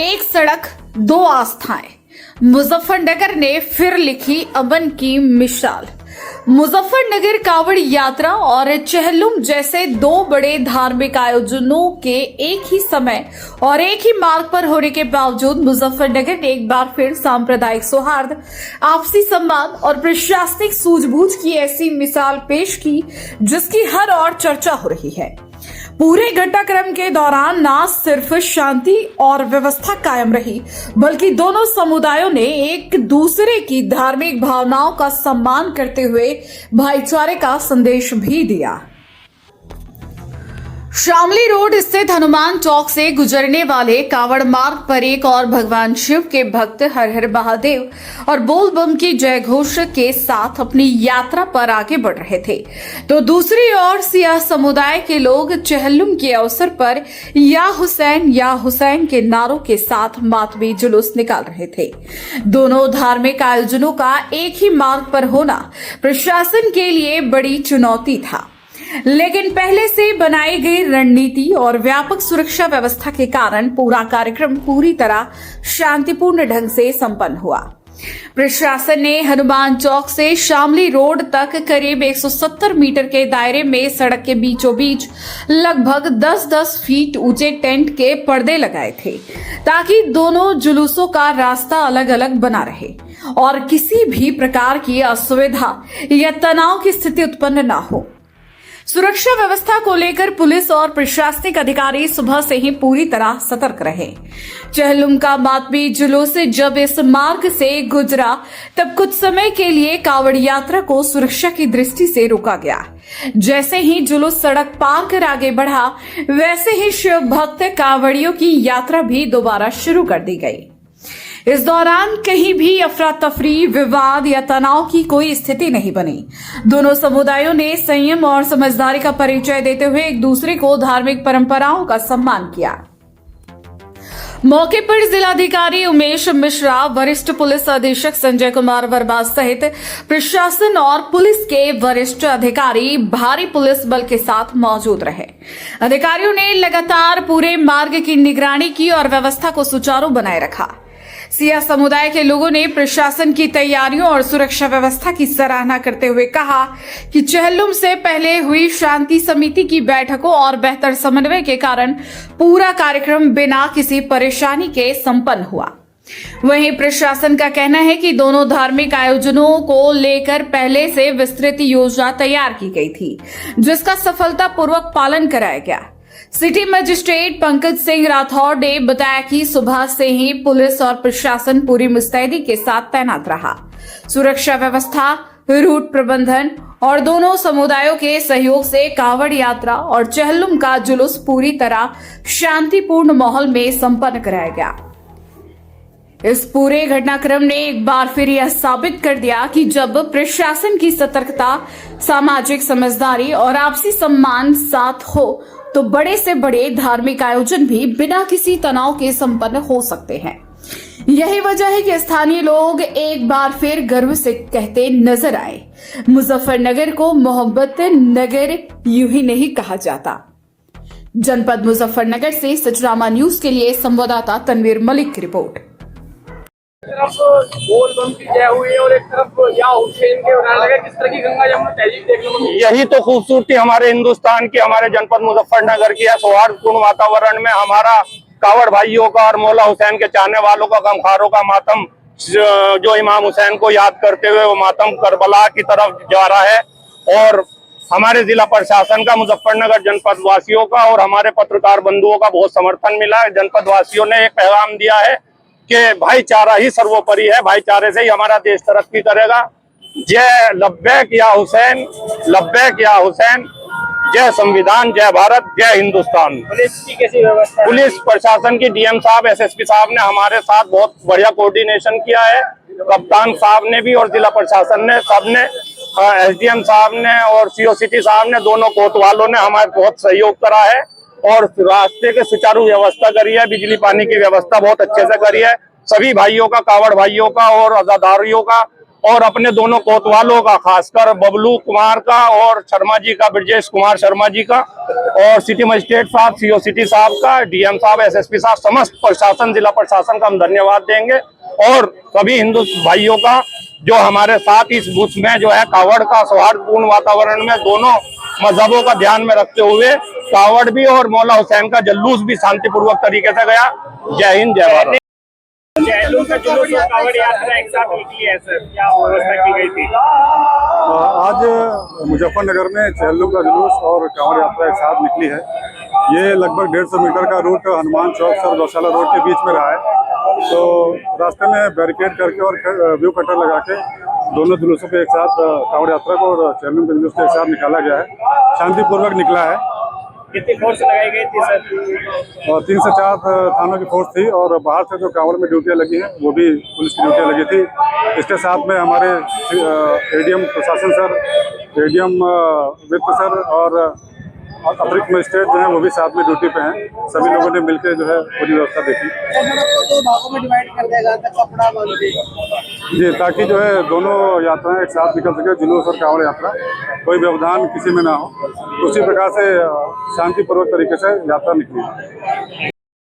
एक सड़क दो आस्थाएं। मुजफ्फरनगर ने फिर लिखी अमन की मिसाल। मुजफ्फरनगर कांवड़ यात्रा और चेहल्लुम जैसे दो बड़े धार्मिक आयोजनों के एक ही समय और एक ही मार्ग पर होने के बावजूद मुजफ्फरनगर ने एक बार फिर सांप्रदायिक सौहार्द, आपसी संवाद और प्रशासनिक सूझबूझ की ऐसी मिसाल पेश की जिसकी हर ओर चर्चा हो रही है। पूरे घटनाक्रम के दौरान न सिर्फ शांति और व्यवस्था कायम रही, बल्कि दोनों समुदायों ने एक दूसरे की धार्मिक भावनाओं का सम्मान करते हुए भाईचारे का संदेश भी दिया। शामली रोड स्थित हनुमान चौक से गुजरने वाले कांवड़ मार्ग पर एक और भगवान शिव के भक्त हर हर महादेव और बोल बम की जय घोष के साथ अपनी यात्रा पर आगे बढ़ रहे थे, तो दूसरी ओर सिया समुदाय के लोग चेहल्लुम के अवसर पर या हुसैन के नारों के साथ मातमी जुलूस निकाल रहे थे। दोनों धार्मिक आयोजनों का एक ही मार्ग पर होना प्रशासन के लिए बड़ी चुनौती था, लेकिन पहले से बनाई गई रणनीति और व्यापक सुरक्षा व्यवस्था के कारण पूरा कार्यक्रम पूरी तरह शांतिपूर्ण ढंग से संपन्न हुआ। प्रशासन ने हनुमान चौक से शामली रोड तक करीब 170 मीटर के दायरे में सड़क के बीचों बीच लगभग 10-10 फीट ऊंचे टेंट के पर्दे लगाए थे, ताकि दोनों जुलूसों का रास्ता अलग अलग बना रहे और किसी भी प्रकार की असुविधा या तनाव की स्थिति उत्पन्न न हो। सुरक्षा व्यवस्था को लेकर पुलिस और प्रशासनिक अधिकारी सुबह से ही पूरी तरह सतर्क रहे। चेहल्लुम का मातमी जुलूस जब इस मार्ग से गुजरा, तब कुछ समय के लिए कांवड़ यात्रा को सुरक्षा की दृष्टि से रोका गया। जैसे ही जुलूस सड़क पार कर आगे बढ़ा, वैसे ही शिव भक्त कांवड़ियों की यात्रा भी दोबारा शुरू कर दी गई। इस दौरान कहीं भी अफरा तफरी, विवाद या तनाव की कोई स्थिति नहीं बनी। दोनों समुदायों ने संयम और समझदारी का परिचय देते हुए एक दूसरे को धार्मिक परंपराओं का सम्मान किया। मौके पर जिलाधिकारी उमेश मिश्रा, वरिष्ठ पुलिस अधीक्षक संजय कुमार वर्मा सहित प्रशासन और पुलिस के वरिष्ठ अधिकारी भारी पुलिस बल के साथ मौजूद रहे। अधिकारियों ने लगातार पूरे मार्ग की निगरानी की और व्यवस्था को सुचारू बनाए रखा। सिया समुदाय के लोगों ने प्रशासन की तैयारियों और सुरक्षा व्यवस्था की सराहना करते हुए कहा कि चेहल्लुम से पहले हुई शांति समिति की बैठकों और बेहतर समन्वय के कारण पूरा कार्यक्रम बिना किसी परेशानी के संपन्न हुआ। वहीं प्रशासन का कहना है कि दोनों धार्मिक आयोजनों को लेकर पहले से विस्तृत योजना तैयार की गई थी, जिसका सफलतापूर्वक पालन कराया गया। सिटी मजिस्ट्रेट पंकज सिंह राठौड़ ने बताया कि सुबह से ही पुलिस और प्रशासन पूरी मुस्तैदी के साथ तैनात रहा। सुरक्षा व्यवस्था, रूट प्रबंधन और दोनों समुदायों के सहयोग से कांवड़ यात्रा और चेहल्लुम का जुलूस पूरी तरह शांतिपूर्ण माहौल में संपन्न कराया गया। इस पूरे घटनाक्रम ने एक बार फिर यह साबित कर दिया कि जब प्रशासन की सतर्कता, सामाजिक समझदारी और आपसी सम्मान साथ हो, तो बड़े से बड़े धार्मिक आयोजन भी बिना किसी तनाव के संपन्न हो सकते हैं। यही वजह है कि स्थानीय लोग एक बार फिर गर्व से कहते नजर आए, मुजफ्फरनगर को मोहब्बत नगर यूं ही नहीं कहा जाता। जनपद मुजफ्फरनगर से सचरामा न्यूज के लिए संवाददाता तनवीर मलिक की रिपोर्ट। तरफ बोल बम की जय हुई और एक तरफ या हुसैन के बनाने लगे, किस तरह की गंगा जमुना तहजीब देखने को मिली। यही तो खूबसूरती हमारे हिंदुस्तान की, हमारे जनपद मुजफ्फरनगर की है। सौहार्दपूर्ण वातावरण में हमारा कांवड़ भाइयों का और मौला हुसैन के चाहने वालों का गमखारों का मातम, जो इमाम हुसैन को याद करते हुए वो मातम करबला की तरफ जा रहा है। और हमारे जिला प्रशासन का, मुजफ्फरनगर जनपद वासियों का और हमारे पत्रकार बंधुओं का बहुत समर्थन मिला है। जनपद वासियों ने एक पैगाम दिया है कि भाईचारा ही सर्वोपरि है, भाईचारे से ही हमारा देश तरक्की करेगा। जय लब्बैक या हुसैन, लब्बैक या हुसैन, जय संविधान, जय भारत, जय हिंदुस्तान। पुलिस की कैसी व्यवस्था? पुलिस प्रशासन की डीएम साहब, एसएसपी साहब ने हमारे साथ बहुत बढ़िया कोऑर्डिनेशन किया है। कप्तान साहब ने भी और जिला प्रशासन ने, सबने, एसडीएम साहब ने और सीओसीटी साहब ने, दोनों कोतवालों ने हमारे बहुत सहयोग करा है और रास्ते के सुचारू व्यवस्था करी है। बिजली पानी की व्यवस्था बहुत अच्छे से करी है। सभी भाइयों का, कांवड़ भाइयों का और अज़ादारियों का और अपने दोनों कोतवालों का, खासकर बबलू कुमार का और शर्मा जी का, ब्रजेश कुमार शर्मा जी का, और सिटी मजिस्ट्रेट साहब, सीओ सिटी साहब का, डीएम साहब, एसएसपी साहब, समस्त प्रशासन, जिला प्रशासन का हम धन्यवाद देंगे। और सभी हिंदू भाइयों का जो हमारे साथ इस बुथ में जो है कावड़ का सौहार्दपूर्ण वातावरण में दोनों मजहबों का ध्यान में रखते हुए कावड़ भी और मौला हुसैन का जुलूस भी शांतिपूर्वक तरीके से गया। जय हिंद, जय भारत। चेहल्लुम का जुलूस और कांवड़ यात्रा एक साथ निकली है सर, क्या व्यवस्था की गई थी? आज मुजफ्फरनगर में चेहल्लुम का जुलूस और कांवड़ यात्रा एक साथ निकली है। ये लगभग 150 मीटर का रूट हनुमान चौक से गौशाला रोड के बीच में रहा है। तो रास्ते में बैरिकेड करके और व्यू कटर लगा के दोनों जुलूसों को एक साथ, कांवड़ यात्रा को और चेहल्लुम के जुलूस को एक साथ निकाला गया है। शांतिपूर्वक निकला है। कितनी फोर्स लगाई गई थी सर? और 3 से 4 थानों की फोर्स थी और बाहर से जो कांवड़ में ड्यूटियां लगी हैं वो भी पुलिस की ड्यूटियां लगी थी। इसके साथ में हमारे एडीएम प्रशासन सर, एडीएम वित्त सर और अतिरिक्त मजिस्ट्रेट जो है वो भी साथ में ड्यूटी पे हैं। सभी लोगों ने मिलकर जो है पूरी व्यवस्था देखी। दो भागों में डिवाइड कर देगा कपड़ा बांध के जी, ताकि जो है दोनों यात्राएं एक साथ निकल सके, जुलूस और कांवड़ यात्रा, कोई व्यवधान किसी में ना हो। उसी प्रकार से शांतिपूर्वक तरीके से यात्रा निकली।